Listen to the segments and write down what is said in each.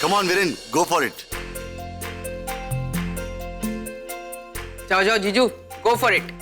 Come on, Viren, go for it. जाओ जाओ जीजू, go for it.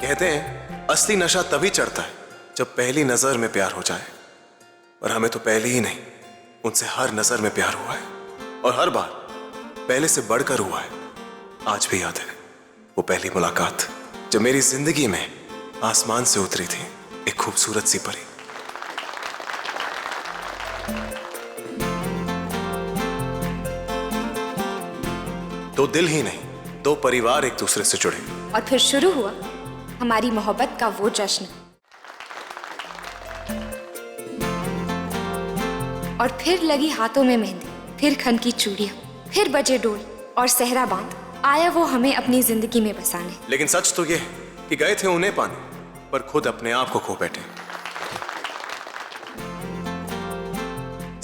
कहते हैं असली नशा तभी चढ़ता है जब पहली नजर में प्यार हो जाए, और हमें तो पहले ही नहीं, उनसे हर नजर में प्यार हुआ है, और हर बार पहले से बढ़कर हुआ है। आज भी याद है वो पहली मुलाकात जब मेरी जिंदगी में आसमान से उतरी थी एक खूबसूरत सी परी। दो दिल ही नहीं, दो परिवार एक दूसरे से जुड़े, और फिर शुरू हुआ हमारी मोहब्बत का वो जश्न। और फिर लगी हाथों में मेहंदी, फिर खन की चूड़ियां, फिर बजे डोल और सहरा बांध आया वो हमें अपनी जिंदगी में बसाने। लेकिन सच तो ये कि गए थे उन्हें पाने, पर खुद अपने आप को खो बैठे।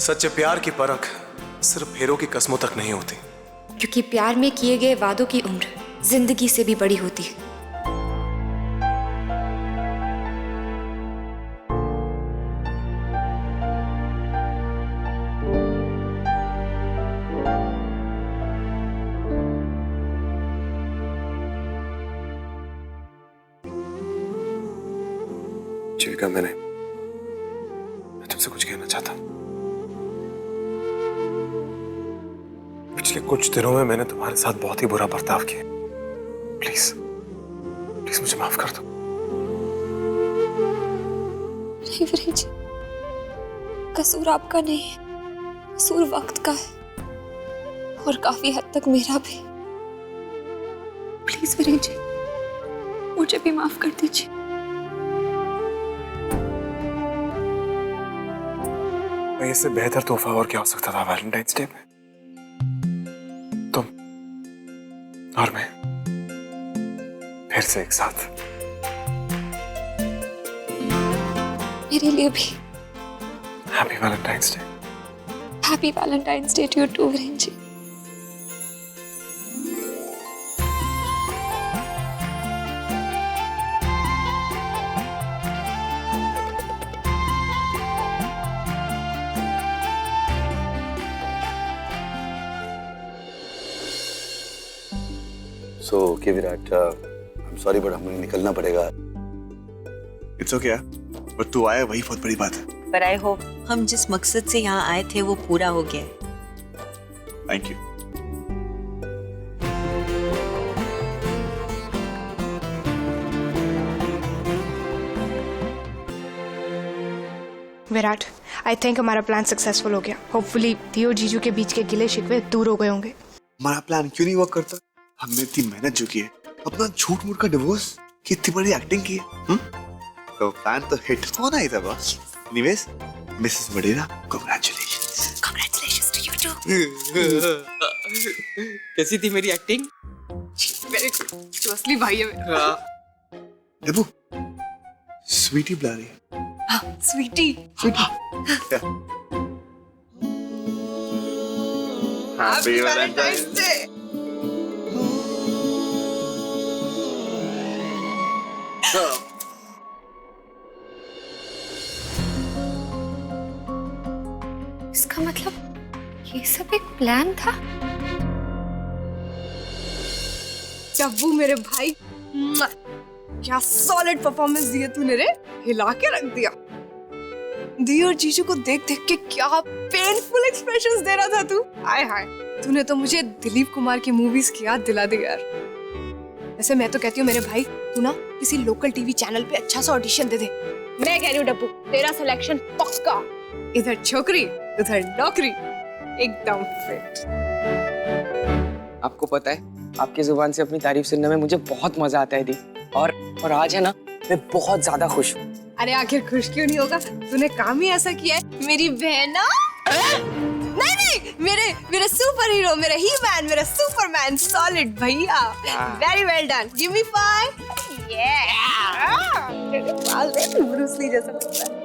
सच्चे प्यार की परख सिर्फ फेरों की कस्मों तक नहीं होती, क्योंकि प्यार में किए गए वादों की उम्र जिंदगी से भी बड़ी होती है। चिल्का, मैं तुमसे कुछ कहना चाहता हूं। पिछले कुछ दिनों में मैंने तुम्हारे साथ बहुत ही बुरा बर्ताव किया। प्लीज प्लीज मुझे माफ कर दो। नहीं वीरेन जी, कसूर आपका नहीं है, कसूर वक्त का है, और काफी हद तक मेरा भी। प्लीज वीरेन जी, मुझे भी माफ कर दीजिए। इससे बेहतर तोहफा और क्या हो सकता था वैलेंटाइंस डे पे? तुम और मैं फिर से एक साथ। मेरे लिए भी happy Valentine's Day. Happy Valentine's Day to you too Viren ji. So, okay, Virat, I'm sorry, but हमें निकलना पड़ेगा। It's okay, पर तू आया वही बहुत बड़ी बात है। But I hope हम जिस मकसद से यहाँ आए थे वो पूरा हो गया। Thank you. Virat, I think हमारा प्लान सक्सेसफुल हो गया। होपफुली दियो जीजू के बीच के गिले शिकवे दूर हो गए होंगे। हमारा प्लान क्यों नहीं वर्क करता? हमने इतनी मेहनत जो की है, अपना झूठ मूठ का डिवोर्स की इतनी बड़ी एक्टिंग की है, तो प्लान तो हिट होना ही था boss. Anyways, Mrs Madera, congratulations. Congratulations to you too. कैसी थी मेरी एक्टिंग? वेरी गुड, तू असली भाई है मेरा। देबू, स्वीटी बुला रही है। हाँ, स्वीटी। Happy Valentine's day. इसका मतलब ये सब एक प्लान था। जब्बू मेरे भाई, क्या सॉलिड परफॉर्मेंस दिया तूने रे, हिला के रख दिया। दी और जीजू को देख देख के क्या पेनफुल एक्सप्रेशंस दे रहा था तू। हाय हाय, तूने तो मुझे दिलीप कुमार की मूवीज की याद दिला दी यार। वैसे मैं तो कहती हूँ मेरे भाई, तू ना किसी लोकल टीवी चैनल पे अच्छा सा ऑडिशन दे दे। मैं कह रही हूँ डब्बू, तेरा सिलेक्शन पक्का। इधर छोकरी उधर नौकरी, एकदम फिट। आपको पता है आपकी जुबान से अपनी तारीफ सुनने में मुझे बहुत मजा आता है दी। और आज है ना, मैं बहुत ज्यादा खुश हूँ। अरे आखिर खुश क्यों नहीं होगा? तूने काम ही ऐसा किया है। मेरी बहना नहीं नहीं, मेरे सुपर हीरो, मेरा ही मैन, मेरा सुपरमैन, सॉलिड भैया। Very well done, give me 5। तेरे बाल देख, ब्रूस ली जैसा लगता है।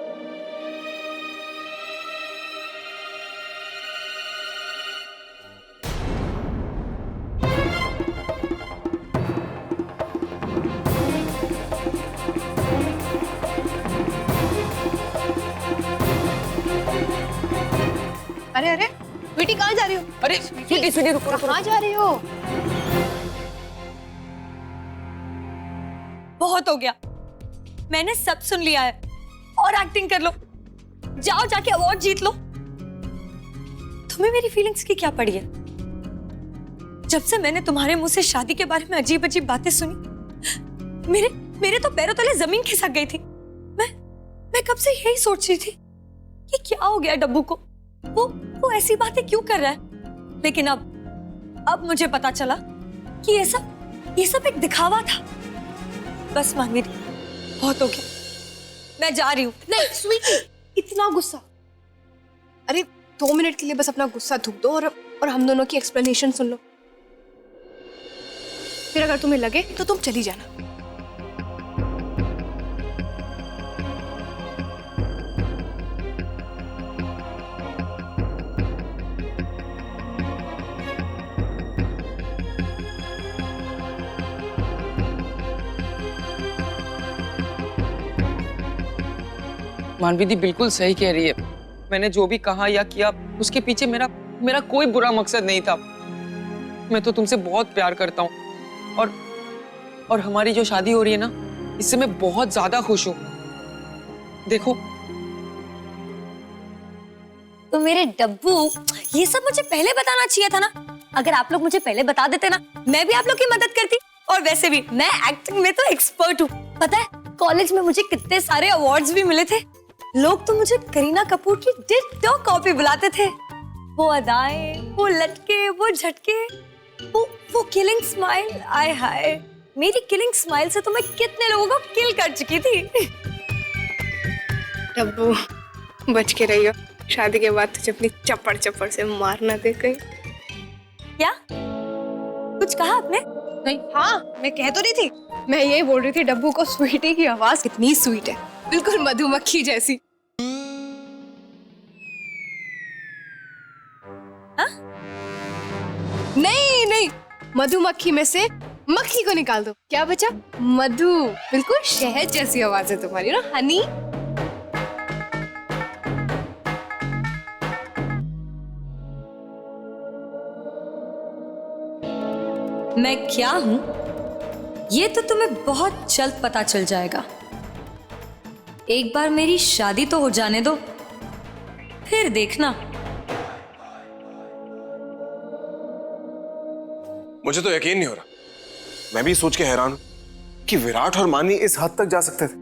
अरे अरे स्वीटी, कहाँ जा रही हो? अरे स्वीटी रुको। कहाँ जा रही हो? बहुत हो गया, मैंने सब सुन लिया है। और एक्टिंग कर लो, जाओ जाके अवार्ड जीत लो। तुम्हें मेरी फीलिंग्स की क्या पड़ी है? जब से मैंने तुम्हारे मुंह से शादी के बारे में अजीब अजीब बातें सुनी, मेरे तो पैरों तले जमीन खिसक गई थी। मैं कब से यही सोच रही थी कि क्या हो गया डब्बू को, वो ऐसी बातें क्यों कर रहा है। लेकिन अब मुझे पता चला कि ये सब एक दिखावा था। बस मानवी दी, बहुत हो गया, मैं जा रही हूँ। नहीं स्वीटी, इतना गुस्सा? अरे 2 मिनट के लिए बस अपना गुस्सा थूक दो और हम दोनों की एक्सप्लेनेशन सुन लो। फिर अगर तुम्हें लगे तो तुम चली जाना। मानवी दी बिल्कुल सही कह रही है। मैंने जो भी कहा या किया, उसके पीछे मेरा कोई बुरा मकसद नहीं था। मैं तो तुमसे बहुत प्यार करता हूँ और हमारी जो शादी हो रही है ना, इससे मैं बहुत ज्यादा खुश हूँ। देखो तो मेरे डब्बू, ये सब मुझे पहले बताना चाहिए था ना। अगर आप लोग मुझे पहले बता देते ना, मैं भी आप लोग की मदद करती। और वैसे भी मैं एक्टिंग में तो एक्सपर्ट हूँ। पता है कॉलेज में मुझे कितने सारे अवार्ड्स भी मिले थे। लोग तो मुझे करीना कपूर की डिट्टो कॉपी बुलाते थे। वो अदाएं, वो लटके, वो झटके, वो किलिंग स्माइल, आय हाय, मेरी किलिंग स्माइल से तो मैं कितने लोगों को किल कर चुकी थी। डब्बू बच के रहियो, शादी के बाद तुझे अपनी चप्पड़ से मारना दे कहीं। क्या कुछ कहा आपने? नहीं, हाँ मैं कह तो रही थी, मैं यही बोल रही थी डब्बू को स्वीटी की आवाज कितनी स्वीट है, बिल्कुल मधुमक्खी जैसी। हाँ? नहीं, मधुमक्खी में से मक्खी को निकाल दो, क्या बचा? मधु। बिल्कुल शहद जैसी आवाज है तुम्हारी ना, हनी। मैं क्या हूं ये तो तुम्हें बहुत जल्द पता चल जाएगा। एक बार मेरी शादी तो हो जाने दो, फिर देखना। मुझे तो यकीन नहीं हो रहा। मैं भी सोच के हैरान हूं कि विराट और मानवी इस हद तक जा सकते थे।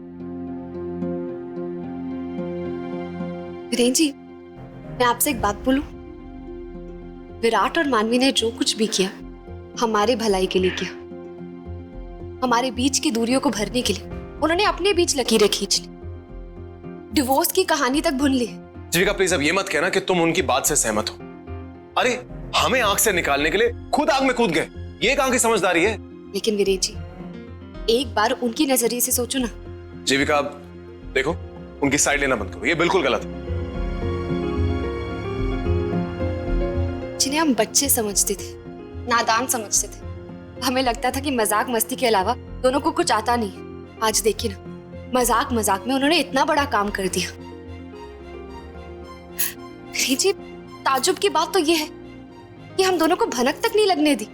वीरेन जी, मैं आपसे एक बात बोलूं? विराट और मानवी ने जो कुछ भी किया हमारे भलाई के लिए किया, हमारे बीच की दूरियों को भरने के लिए। उन्होंने अपने बीच लकीरें खींच ली, डिवोर्स की कहानी तक भून ली। जीविका प्लीज अब ये मत कहना कि तुम उनकी बात से सहमत हो। अरे हमें आग से निकालने के लिए खुद आग में कूद गए, ये कहां की समझदारी है? लेकिन वीरेन जी, एक बार उनकी नजरिए से सोचो ना। जीविका देखो, उनकी साइड लेना बंद करो, ये बिल्कुल गलत है। जिन्हें हम बच्चे समझते थे, नादान समझते थे, हमें लगता था कि मजाक मस्ती के अलावा दोनों को कुछ आता नहीं है। आज देखिए ना, मजाक मजाक में उन्होंने इतना बड़ा काम कर दिया। जी, ताजुब की बात तो ये है कि हम दोनों को भनक तक नहीं लगने दी।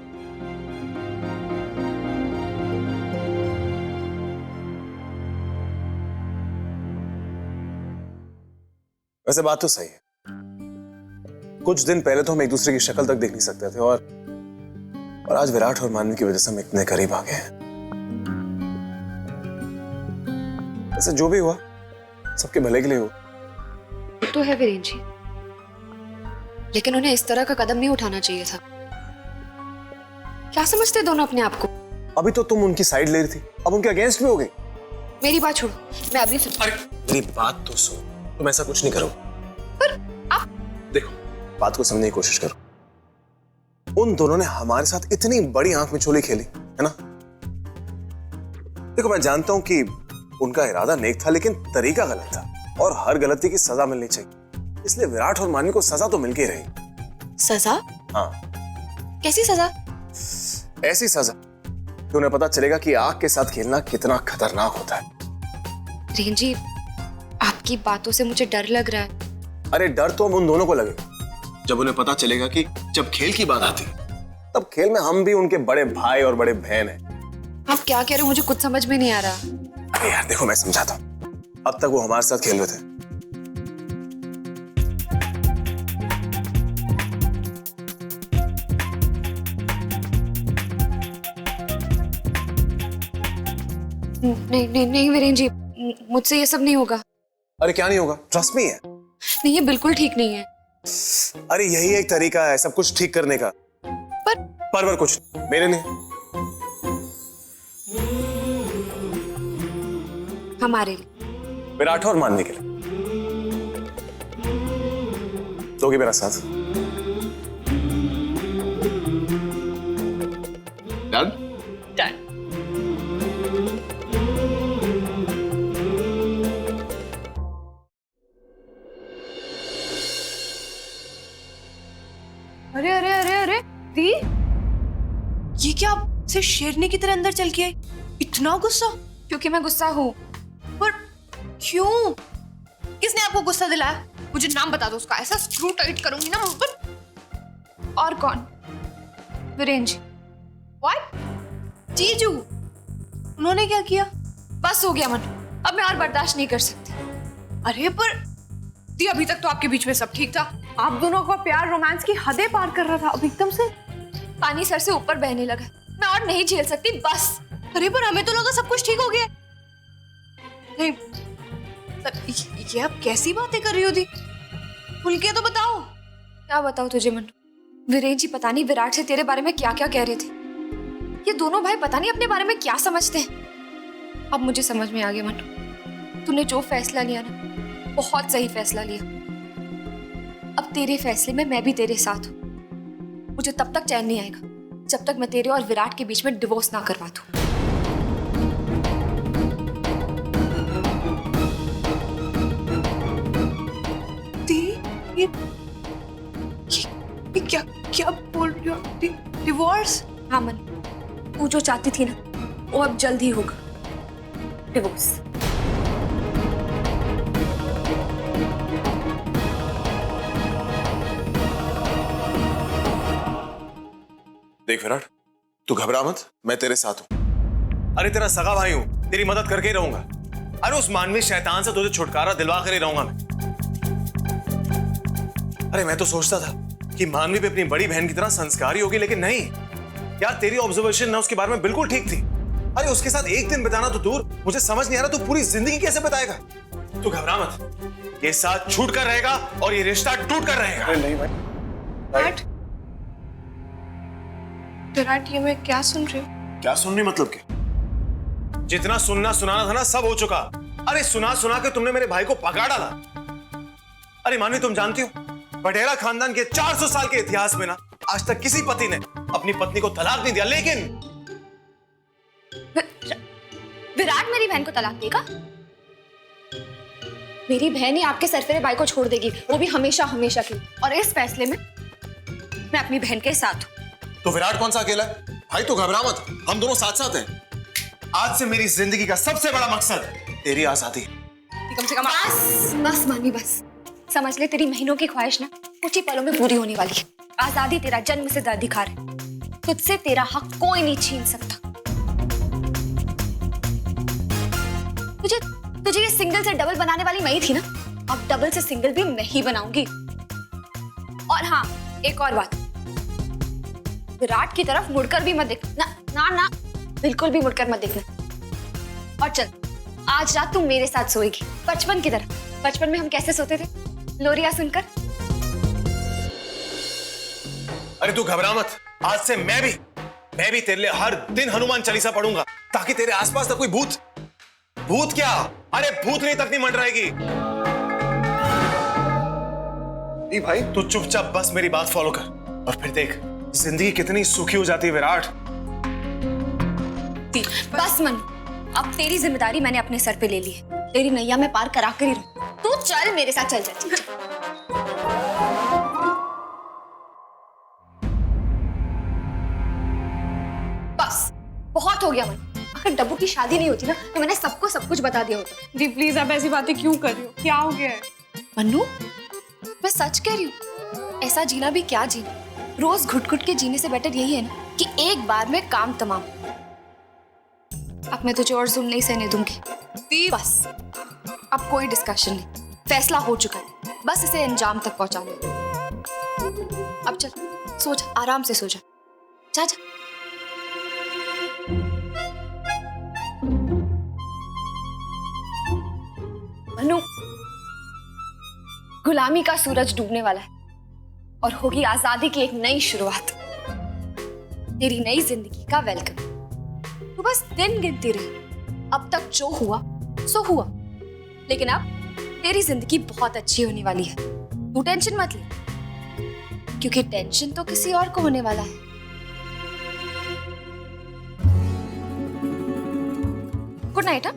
वैसे बात तो सही है, कुछ दिन पहले तो हम एक दूसरे की शक्ल तक देख नहीं सकते थे और आज विराट और मानवी की वजह से हम इतने करीब आ गए हैं। वैसे जो भी हुआ सबके भले के लिए हुआ। तो है वीरेन जी, लेकिन उन्हें इस तरह का कदम नहीं उठाना चाहिए था। क्या समझते दोनों अपने आप को? अभी तो तुम उनकी साइड ले रही थी, अब उनके अगेंस्ट में हो गई। मेरी बात छोड़ो, मैं अभी अरे मेरी बात तो सुनो, तुम ऐसा कुछ नहीं करो। पर आप देखो, बात को समझने की कोशिश करो। उन दोनों ने हमारे साथ इतनी बड़ी आंख मिचोली खेली है ना। देखो, मैं जानता हूं कि उनका इरादा नेक था, लेकिन तरीका गलत था और हर गलती की सजा मिलनी चाहिए। इसलिए विराट और मानवी को सजा तो मिल के रही। सजा? हाँ, कैसी सजा? ऐसी सजा कि उन्हें पता चलेगा कि आग के साथ खेलना कितना खतरनाक होता है। रेंजी, आपकी बातों से मुझे डर लग रहा है। अरे डर तो अब उन दोनों को लगेगा जब उन्हें पता चलेगा कि जब खेल की बात आती तब खेल में हम भी उनके बड़े भाई और बड़े बहन हैं। आप क्या कह रहे हो, मुझे कुछ समझ में नहीं आ रहा। अरे यार देखो, मैं समझाता हूं। अब तक वो हमारे साथ खेल रहे थे, नहीं नहीं नहीं वीरेन जी, मुझसे ये सब नहीं होगा। अरे क्या नहीं होगा, ट्रस्ट मी है। नहीं, ये बिल्कुल ठीक नहीं है। अरे यही एक तरीका है सब कुछ ठीक करने का। पर कुछ मेरे लिए, हमारे लिए, विराट और मानवी के लिए। दोगे मेरा साथ? डन? डन। अरे अरे अरे अरे दी, ये क्या से शेरनी की तरह अंदर चल के आई? इतना गुस्सा? क्योंकि मैं गुस्सा हूँ। पर क्यों? किसने आपको गुस्सा दिलाया? मुझे नाम बता दो उसका, ऐसा स्क्रू टाइट करूंगी ना मुंह पर। और कौन? वीरेन जी। व्हाट? जीजू? उन्होंने क्या किया? बस हो गया मन, अब मैं और बर्दाश्त नहीं कर सकती। अरे पर दी, अभी तक तो आपके बीच में सब ठीक था। आप दोनों का प्यार रोमांस की हदें पार कर रहा था, अब एकदम से पानी सर से ऊपर बहने लगा। मैं और नहीं झेल सकती, बस। अरे पर हमें तो लगा सब कुछ ठीक हो गया। नहीं, ये आप कैसी बातें कर रही हो दी? खुल के तो बताओ। क्या बताओ तुझे मन? वीरेन जी पता नहीं विराट से तेरे बारे में क्या क्या कह रहे थे। ये दोनों भाई पता नहीं अपने बारे में क्या समझते हैं। अब मुझे समझ में आ गया मन, तूने जो फैसला लिया ना, बहुत सही फैसला लिया। अब तेरे फैसले में मैं भी तेरे साथ हूँ। मुझे तब तक चैन नहीं आएगा जब तक मैं तेरे और विराट के बीच में डिवोर्स ना करवा दूँ। ये क्या क्या बोल रही हो? डिवोर्स? हाँ मन, तू जो चाहती थी ना, वो अब जल्द ही होगा, डिवोर्स। देख विराट, तू घबरा मत, मैं तेरे साथ हूं। अरे तेरा सगा भाई हूं, तेरी मदद करके ही रहूंगा। अरे उस मानवी शैतान से तुझे छुटकारा दिलवा कर ही रहूंगा मैं। अरे मैं तो सोचता था कि मानवी भी अपनी बड़ी बहन की तरह संस्कारी होगी, लेकिन नहीं यार, तेरी ऑब्जर्वेशन ना उसके बारे में बिल्कुल ठीक थी। अरे उसके साथ एक दिन बिताना तो दूर, मुझे समझ नहीं आ रहा तू पूरी जिंदगी कैसे बताएगा। तू घबरा मत, ये साथ छूट कर रहेगा और ये रिश्ता टूट कर रहेगा। अरे नहीं भाई, विराट, ये मैं क्या सुन रही हूँ? क्या सुनने मतलब क्या? जितना सुनना सुनाना था ना, सब हो चुका। अरे सुना सुना के तुमने मेरे भाई को पका डाला। अरे मानवी, तुम जानती हो बटेरा खानदान के 400 साल के इतिहास में ना, आज तक किसी पति ने अपनी पत्नी को तलाक नहीं दिया, लेकिन विराट मेरी बहन को तलाक देगा? मेरी बहन ही आपके सरफिरे भाई को छोड़ देगी, वो भी हमेशा हमेशा के लिए। और इस फैसले में मैं अपनी बहन के साथ हूं। तो विराट कौन सा अकेला है? भाई तू घबरा मत, हम दोनों साथ साथ हैं। आज से मेरी जिंदगी का सबसे बड़ा मकसद तेरी आजादी। कम से कम बस बस मानी, बस समझ ले, तेरी महीनों की ख्वाहिश ना कुछ ही पलों में पूरी होने वाली है। आजादी तेरा जन्म से अधिकार है, तुझसे तेरा हक कोई नहीं छीन सकता। तुझे ये सिंगल से डबल बनाने वाली मैं ही थी ना, अब डबल से सिंगल भी मैं ही बनाऊंगी। और हाँ, एक और बात, विराट की तरफ मुड़कर भी मत देखना। ना ना, बिल्कुल भी मुड़कर मत देखना। और चल, आज रात तू मेरे साथ सोएगी, बचपन की तरह। बचपन में हम कैसे सोते थे, लोरिया सुनकर। अरे तू घबरा मत, आज से मैं भी मैं भी तेरे लिए हर दिन हनुमान चालीसा पढ़ूंगा ताकि तेरे आसपास ना कोई भूत क्या, अरे भूतनी तक नहीं मंडराएगी। भाई तू चुपचाप बस मेरी बात फॉलो कर और फिर देख जिंदगी कितनी सुखी हो जाती है विराट। बस मन, अब तेरी जिम्मेदारी मैंने अपने सर पे ले ली है। तेरी नैया में पार करा कर ही रहूं। तू चल मेरे साथ, चल जा। बस बहुत हो गया मन। अगर डब्बू की शादी नहीं होती ना तो मैंने सबको सब कुछ बता दिया होता। दी प्लीज आप ऐसी बातें क्यों कर रही हो? क्या हो गया है? मन्नू, मैं सच कह रही हूँ, ऐसा जीना भी क्या जीना, रोज घुट घुट के जीने से बेटर यही है ना कि एक बार में काम तमाम। अब मैं तुझे और जुल्म नहीं सहने दूंगी। बस अब कोई डिस्कशन नहीं, फैसला हो चुका है, बस इसे अंजाम तक पहुंचाना है। अब चल सो जा, आराम से सो जा, जा जा। मनु, गुलामी का सूरज डूबने वाला है और होगी आजादी की एक नई शुरुआत। तेरी नई जिंदगी का वेलकम। तू बस दिन गिनती रही। अब तक जो हुआ सो हुआ, लेकिन अब तेरी जिंदगी बहुत अच्छी होने वाली है। तू टेंशन मत ले, क्योंकि टेंशन तो किसी और को होने वाला है। Good night.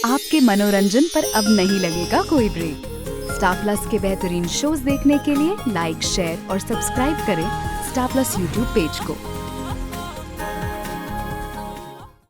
आपके मनोरंजन पर अब नहीं लगेगा कोई ब्रेक। स्टार प्लस के बेहतरीन शोज देखने के लिए लाइक, शेयर और सब्सक्राइब करें स्टार प्लस यूट्यूब पेज को।